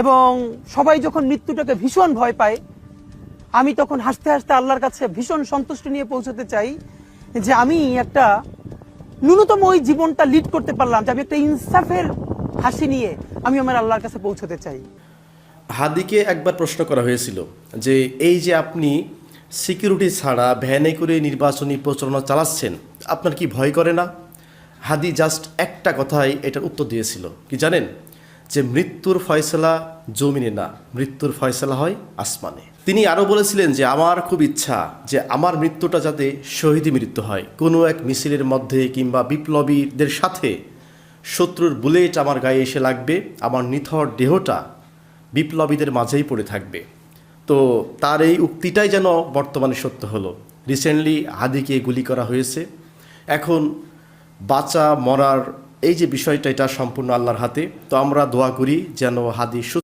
এবং সবাই যখন মৃত্যুটাকে ভীষণ ভয় পায়, আমি তখন হাসতে হাসতে আল্লাহর কাছে ভীষণ সন্তুষ্টি নিয়ে পৌঁছতে চাই যে আমি একটা ন্যূনতম ওই জীবনটা লিড করতে পারলাম, যে আমি একটা ইনসাফের হাসি নিয়ে আমি আমার আল্লাহর কাছে পৌঁছতে চাই। হাদিকে একবার প্রশ্ন করা হয়েছিল যে এই যে আপনি সিকিউরিটি ছাড়া ভ্যানে করে নির্বাচনী প্রচারণা চালাচ্ছেন, আপনার কি ভয় করে না? হাদি জাস্ট একটা কথাই এটার উত্তর দিয়েছিল, কি জানেন? যে মৃত্যুর ফয়সালা জমিনে না, মৃত্যুর ফয়সালা হয় আসমানে। তিনি আরও বলেছিলেন যে আমার খুব ইচ্ছা যে আমার মৃত্যুটা যাতে শহীদি মৃত্যু হয়, কোনো এক মিছিলের মধ্যে কিংবা বিপ্লবীদের সাথে শত্রুর বুলেট আমার গায়ে এসে লাগবে, আমার নিথর দেহটা বিপ্লবীদের মাঝেই পড়ে থাকবে। তো তার এই উক্তিটাই যেন বর্তমানে সত্য হলো। রিসেন্টলি হাদিকে গুলি করা হয়েছে। এখন বাঁচা মরার এই যে বিষয়টা, এটা সম্পূর্ণ আল্লাহর হাতে। তো আমরা দোয়া করি যেন হাদি